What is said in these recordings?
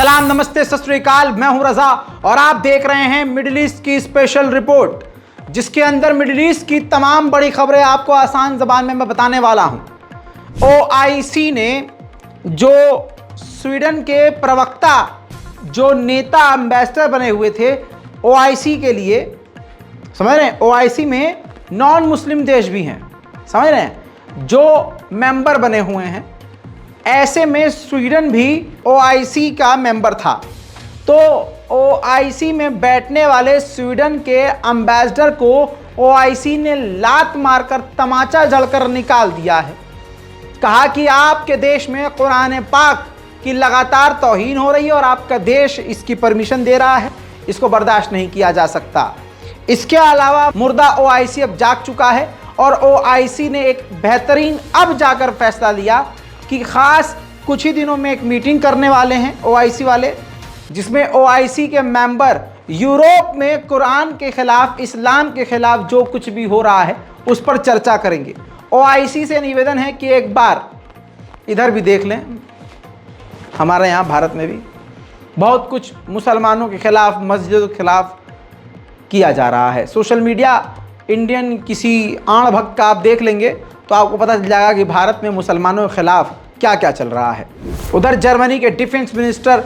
सलाम, नमस्ते, सत श्री अकाल। मैं हूं रजा और आप देख रहे हैं मिडिल ईस्ट की स्पेशल रिपोर्ट, जिसके अंदर मिडिल ईस्ट की तमाम बड़ी खबरें आपको आसान ज़बान में मैं बताने वाला हूं। ओआईसी ने जो स्वीडन के प्रवक्ता, जो नेता, एम्बेसडर बने हुए थे ओआईसी के लिए, समझ रहे हैं, ओआईसी में नॉन मुस्लिम देश भी हैं, समझ रहे हैं, जो मेंबर बने हुए हैं, ऐसे में स्वीडन भी ओआईसी का मेंबर था। तो ओआईसी में बैठने वाले स्वीडन के एम्बेसडर को ओआईसी ने लात मारकर, तमाचा जड़कर निकाल दिया है। कहा कि आपके देश में कुरान पाक की लगातार तौहीन हो रही है और आपका देश इसकी परमिशन दे रहा है, इसको बर्दाश्त नहीं किया जा सकता। इसके अलावा मुर्दा ओआईसी अब जाग चुका है और ओआईसी ने एक बेहतरीन अब जाकर फैसला लिया कि खास कुछ ही दिनों में एक मीटिंग करने वाले हैं ओआईसी वाले, जिसमें ओआईसी के मेंबर यूरोप में कुरान के खिलाफ, इस्लाम के खिलाफ जो कुछ भी हो रहा है उस पर चर्चा करेंगे। ओआईसी से निवेदन है कि एक बार इधर भी देख लें, हमारे यहाँ भारत में भी बहुत कुछ मुसलमानों के खिलाफ, मस्जिदों के खिलाफ किया जा रहा है। सोशल मीडिया इंडियन किसी आण भक्त का आप देख लेंगे तो आपको पता चल जाएगा कि भारत में मुसलमानों के खिलाफ क्या क्या चल रहा है। उधर जर्मनी के डिफेंस मिनिस्टर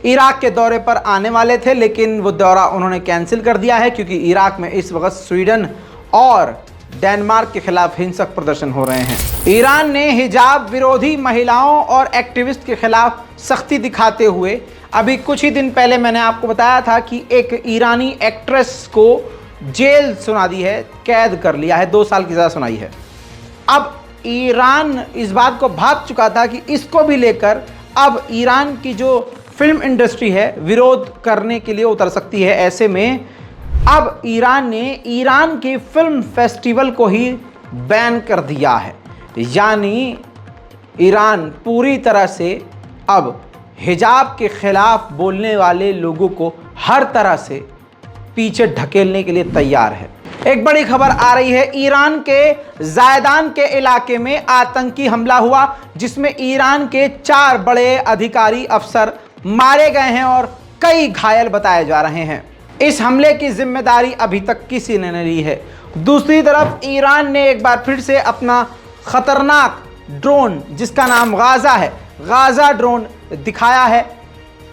इराक के दौरे पर आने वाले थे, लेकिन वो दौरा उन्होंने कैंसिल कर दिया है क्योंकि इराक में इस वक्त स्वीडन और डेनमार्क के खिलाफ हिंसक प्रदर्शन हो रहे हैं। ईरान ने हिजाब विरोधी महिलाओं और एक्टिविस्ट के खिलाफ सख्ती दिखाते हुए, अभी कुछ ही दिन पहले मैंने आपको बताया था कि एक ईरानी एक्ट्रेस को जेल सुना दी है, कैद कर लिया है, 2 साल की सज़ा सुनाई है। अब ईरान इस बात को भांप चुका था कि इसको भी लेकर अब ईरान की जो फिल्म इंडस्ट्री है विरोध करने के लिए उतर सकती है। ऐसे में अब ईरान ने ईरान के फिल्म फेस्टिवल को ही बैन कर दिया है, यानी ईरान पूरी तरह से अब हिजाब के खिलाफ बोलने वाले लोगों को हर तरह से पीछे ढकेलने के लिए तैयार है। एक बड़ी खबर आ रही है, ईरान के जायदान के इलाके में आतंकी हमला हुआ, जिसमें ईरान के 4 बड़े अधिकारी अफसर मारे गए हैं और कई घायल बताए जा रहे हैं। इस हमले की जिम्मेदारी अभी तक किसी ने नहीं ली है। दूसरी तरफ ईरान ने एक बार फिर से अपना खतरनाक ड्रोन, जिसका नाम गाजा है, गाजा ड्रोन दिखाया है।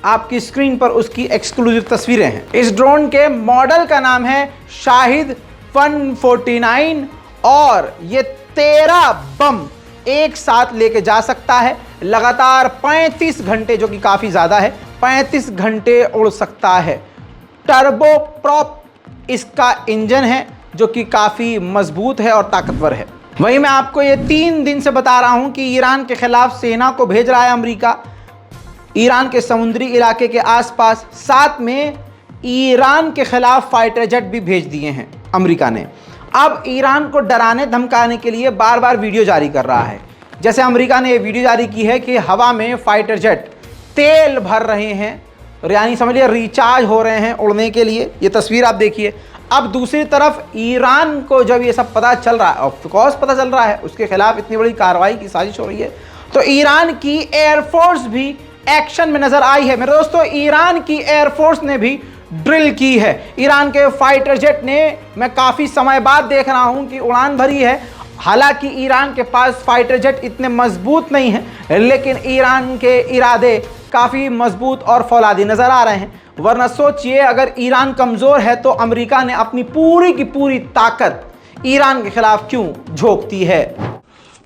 आपकी स्क्रीन पर उसकी एक्सक्लूसिव तस्वीरें हैं। इस ड्रोन के मॉडल का नाम है शाहिद 149 और ये 13 बम एक साथ लेके जा सकता है। लगातार 35 घंटे, जो कि काफ़ी ज़्यादा है, 35 घंटे उड़ सकता है। टर्बो प्रॉप इसका इंजन है, जो कि काफ़ी मजबूत है और ताकतवर है। वहीं मैं आपको ये 3 दिन से बता रहा हूँ कि ईरान के खिलाफ सेना को भेज रहा है अमेरिका, ईरान के समुद्री इलाके के आसपास। साथ में ईरान के खिलाफ फाइटर जेट भी भेज दिए हैं अमेरिका ने। अब ईरान को डराने धमकाने के लिए बार बार वीडियो जारी कर रहा है। जैसे अमेरिका ने ये वीडियो जारी की है कि हवा में फाइटर जेट तेल भर रहे हैं, यानी समझिए रिचार्ज हो रहे हैं उड़ने के लिए। ये तस्वीर आप देखिए। अब दूसरी तरफ ईरान को जब ये सब पता चल रहा है, ऑफकोर्स पता चल रहा है, उसके खिलाफ इतनी बड़ी कार्रवाई की साजिश हो रही है, तो ईरान की एयरफोर्स भी एक्शन में नजर आई है। मेरे दोस्तों, ईरान की एयरफोर्स ने भी ड्रिल की है। ईरान के फाइटर जेट ने, मैं काफ़ी समय बाद देख रहा हूं कि उड़ान भरी है। हालांकि ईरान के पास फाइटर जेट इतने मजबूत नहीं हैं, लेकिन ईरान के इरादे काफ़ी मजबूत और फौलादी नज़र आ रहे हैं। वरना सोचिए, अगर ईरान कमज़ोर है तो अमेरिका ने अपनी पूरी की पूरी ताकत ईरान के खिलाफ क्यों झोंकती है।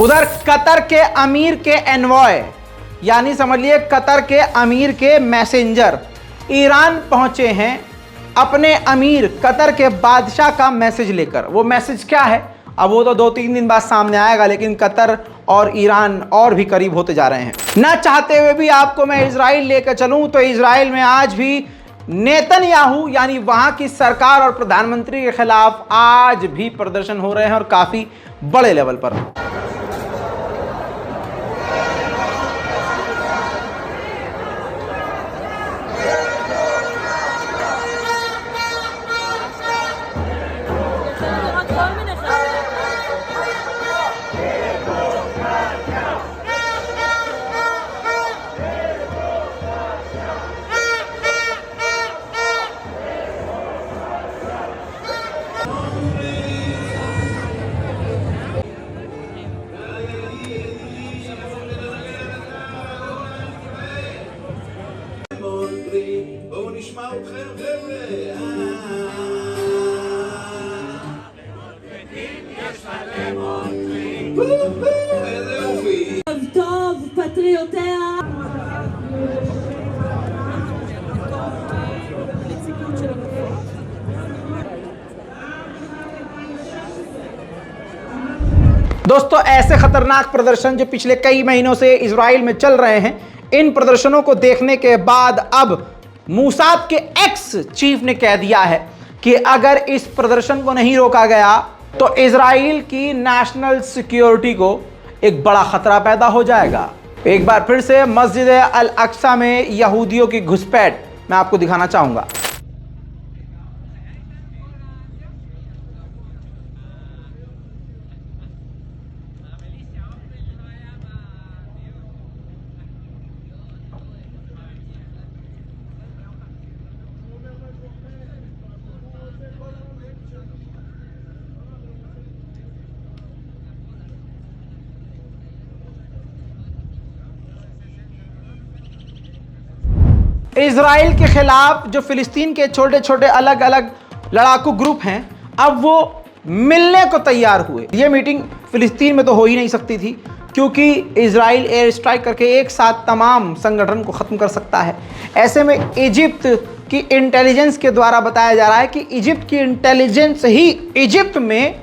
उधर कतर के अमीर के एनवॉय, यानी समझ लिए कतर के अमीर के मैसेंजर ईरान पहुंचे हैं अपने अमीर कतर के बादशाह का मैसेज लेकर। वो मैसेज क्या है अब वो तो 2-3 दिन बाद सामने आएगा, लेकिन कतर और ईरान और भी करीब होते जा रहे हैं। ना चाहते हुए भी आपको मैं इजराइल लेकर चलूं तो इजराइल में आज भी नेतन्याहू यानी वहां की सरकार और प्रधानमंत्री के खिलाफ आज भी प्रदर्शन हो रहे हैं और काफी बड़े लेवल पर। טוב, פטריוטיה. दोस्तों, ऐसे खतरनाक प्रदर्शन जो पिछले कई महीनों से इजराइल में चल रहे हैं, इन प्रदर्शनों को देखने के बाद अब मूसाद के एक्स चीफ ने कह दिया है कि अगर इस प्रदर्शन को नहीं रोका गया तो इजराइल की नेशनल सिक्योरिटी को एक बड़ा खतरा पैदा हो जाएगा। एक बार फिर से मस्जिद अल अक्सा में यहूदियों की घुसपैठ मैं आपको दिखाना चाहूंगा। इजराइल के खिलाफ जो फिलिस्तीन के छोटे छोटे अलग अलग लड़ाकू ग्रुप हैं, अब वो मिलने को तैयार हुए। ये मीटिंग फिलिस्तीन में तो हो ही नहीं सकती थी, क्योंकि इजराइल एयर स्ट्राइक करके एक साथ तमाम संगठन को ख़त्म कर सकता है। ऐसे में इजिप्ट की इंटेलिजेंस के द्वारा बताया जा रहा है कि इजिप्ट की इंटेलिजेंस ही इजिप्ट में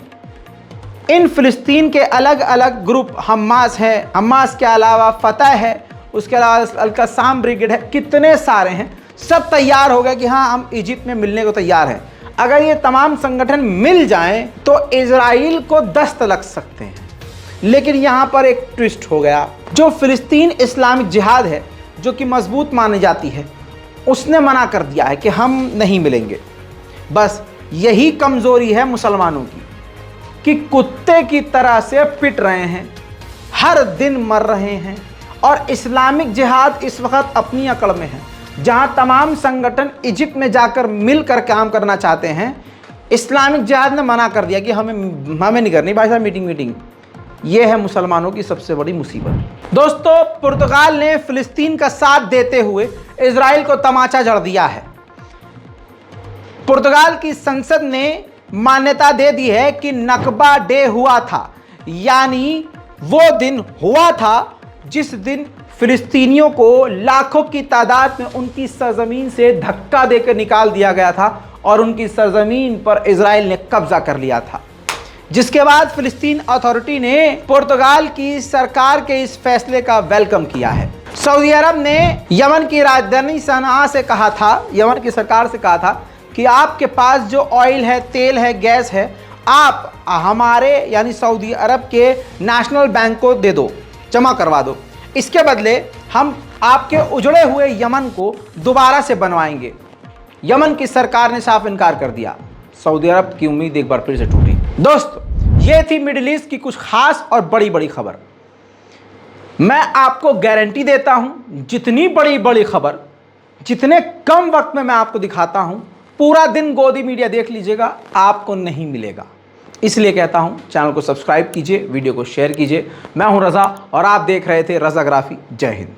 इन फिलिस्तीन के अलग अलग ग्रुप, हमास है, हमास के अलावा फतह है, उसके अलावा अल-कस्साम ब्रिगेड है, कितने सारे हैं, सब तैयार हो गए कि हाँ हम इजिप्ट में मिलने को तैयार हैं। अगर ये तमाम संगठन मिल जाएं तो इजराइल को दस्त लग सकते हैं। लेकिन यहाँ पर एक ट्विस्ट हो गया। जो फिलिस्तीन इस्लामिक जिहाद है, जो कि मजबूत मानी जाती है, उसने मना कर दिया है कि हम नहीं मिलेंगे। बस यही कमज़ोरी है मुसलमानों की कि कुत्ते की तरह से पिट रहे हैं, हर दिन मर रहे हैं। और इस्लामिक जिहाद इस वक्त अपनी अकड़ में है, जहां तमाम संगठन इजिप्ट में जाकर मिलकर काम करना चाहते हैं। इस्लामिक जिहाद ने मना कर दिया कि हमें नहीं करनी भाई साहब मीटिंग। ये है मुसलमानों की सबसे बड़ी मुसीबत। दोस्तों, पुर्तगाल ने फिलिस्तीन का साथ देते हुए इजराइल को तमाचा जड़ दिया है। पुर्तगाल की संसद ने मान्यता दे दी है कि नकबा डे हुआ था, यानी वो दिन हुआ था जिस दिन फिलिस्तीनियों को लाखों की तादाद में उनकी सरजमीन से धक्का देकर निकाल दिया गया था और उनकी सरजमीन पर इजराइल ने कब्जा कर लिया था। जिसके बाद फिलिस्तीन अथॉरिटी ने पुर्तगाल की सरकार के इस फैसले का वेलकम किया है। सऊदी अरब ने यमन की राजधानी सनआ से कहा था, यमन की सरकार से कहा था कि आपके पास जो ऑयल है, तेल है, गैस है, आप हमारे यानी सऊदी अरब के नेशनल बैंक को दे दो, जमा करवा दो। इसके बदले हम आपके उजड़े हुए यमन को दोबारा से बनवाएंगे। यमन की सरकार ने साफ इनकार कर दिया। सऊदी अरब की उम्मीद एक बार फिर से टूटी। दोस्तों, ये थी मिडिल ईस्ट की कुछ खास और बड़ी बड़ी खबर। मैं आपको गारंटी देता हूं, जितनी बड़ी बड़ी खबर जितने कम वक्त में मैं आपको दिखाता हूं, पूरा दिन गोदी मीडिया देख लीजिएगा, आपको नहीं मिलेगा। इसलिए कहता हूं, चैनल को सब्सक्राइब कीजिए, वीडियो को शेयर कीजिए। मैं हूं रज़ा और आप देख रहे थे रज़ाग्राफी। जय हिंद।